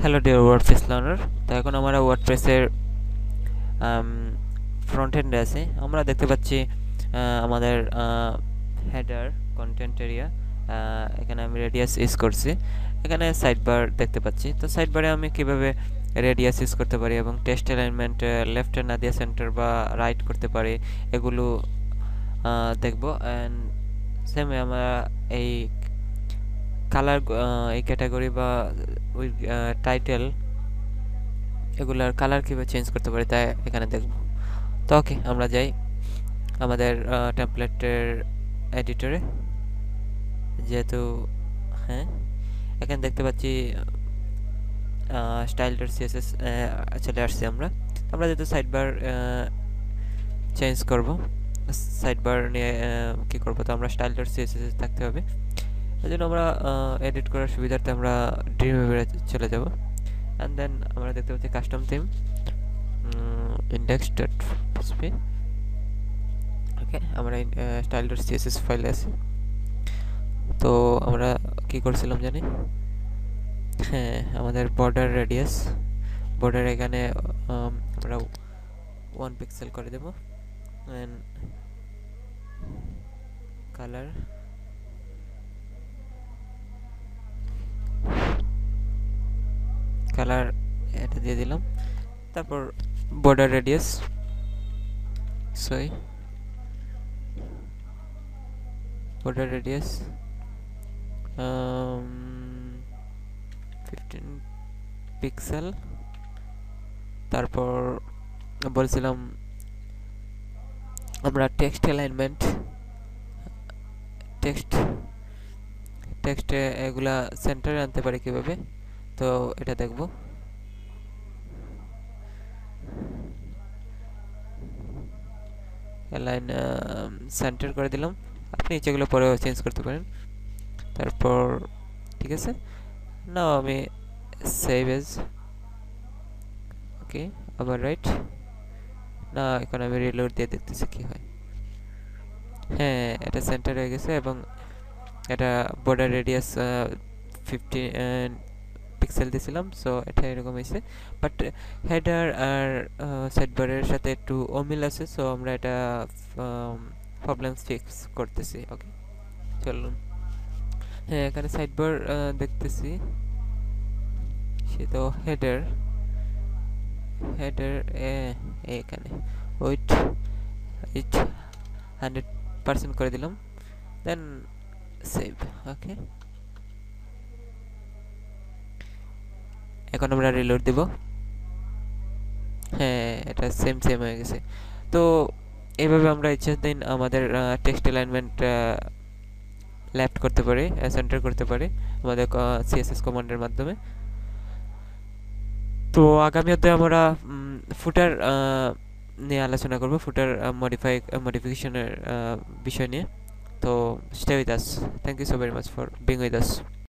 Hello dear WordPress learner. তো এখন আমরা ওয়ার্ডপ্রেসের ফ্রন্ট এন্ডে আছি। আমরা দেখতে পাচ্ছি আমাদের হেডার কন্টেন্ট এরিয়া, এখানে আমি রেডিয়াস ইউজ করছি। এখানে সাইড বার দেখতে পাচ্ছি। তো সাইড বারে আমি কিভাবে রেডিয়াস ইউজ করতে পারি এবং টেক্সট অ্যালাইনমেন্ট লেফটে না দিয়ে সেন্টার বা রাইট করতে পারি, এগুলো দেখব। অ্যান্ড সেম আমরা এই কালার, এই ক্যাটাগরি বা ওই টাইটেল, এগুলার কালার কীভাবে চেঞ্জ করতে পারি তাই এখানে দেখব। তো ওকে, আমরা যাই আমাদের টেমপ্লেটের এডিটরে। যেহেতু হ্যাঁ, এখানে দেখতে পাচ্ছি style.css চলে আসছি আমরা। আমরা যেহেতু সাইডবার চেঞ্জ করব, সাইডবার নিয়ে কী করবো, তো আমরা style.css থাকতে হবে। এই জন্য আমরা এডিট করার সুবিধার্থে আমরা ড্রিমওয়েভে চলে যাব। অ্যান্ড দেন আমরা দেখতে পাচ্ছি কাস্টম থিম index.php। ওকে, আমরা style.css ফাইলে আছি। তো আমরা কি করছিলাম জানি, হ্যাঁ, আমাদের বর্ডার রেডিয়াস, বর্ডার এখানে আমরা 1 পিক্সেল করে দেব। অ্যান্ড কালার কালার এটা দিয়ে দিলাম। তারপর border radius, border radius 15 pixel. তারপর বলছিলাম আমরা টেক্সট অ্যালাইনমেন্ট, টেক্সটে এগুলা সেন্টারে আনতে পারি কিভাবে, তো এটা দেখব। অ্যালাইন সেন্টার করে দিলাম। আপনি যেগুলো পরে চেঞ্জ করতে পারেন। তারপর ঠিক আছে, নাও আমি সেভ এজ, ওকে, আবার রাইট না, এখন আমি রিলোড দিয়ে দেখতেছি কি হয়। হ্যাঁ, এটা সেন্টার হয়ে গেছে এবং এটা বর্ডার রেডিয়াস 50 পিক্সেল দিয়েছিলাম, সো এটা এরকম হয়েছে। বাট হেডার আর সাইডবারের সাথে একটু অমিল আছে, সো আমরা এটা প্রবলেম ফিক্স করতেছি। ওকে, চলুন। হ্যাঁ, এখানে সাইডবার দেখতেছি, সে তো হেডার এখানে ওয়েট 100% করে দিলাম, দেন সেভ। ওকে, এখন আমরা রিলোড দিব। হ্যাঁ, এটা সেম হয়ে গেছে। তো এইভাবে আমরা ইচ্ছা দিন আমাদের টেক্সট অ্যালাইনমেন্ট লেফট করতে পারি, সেন্টার করতে পারি আমাদের সিএসএস কমান্ডের মাধ্যমে। তো আগামী অধ্যায়ে আমরা ফুটার নিয়ে আলোচনা করব, ফুটার মডিফিকেশনের বিষয় নিয়ে। তো stay with us. Thank you so very much for being with us.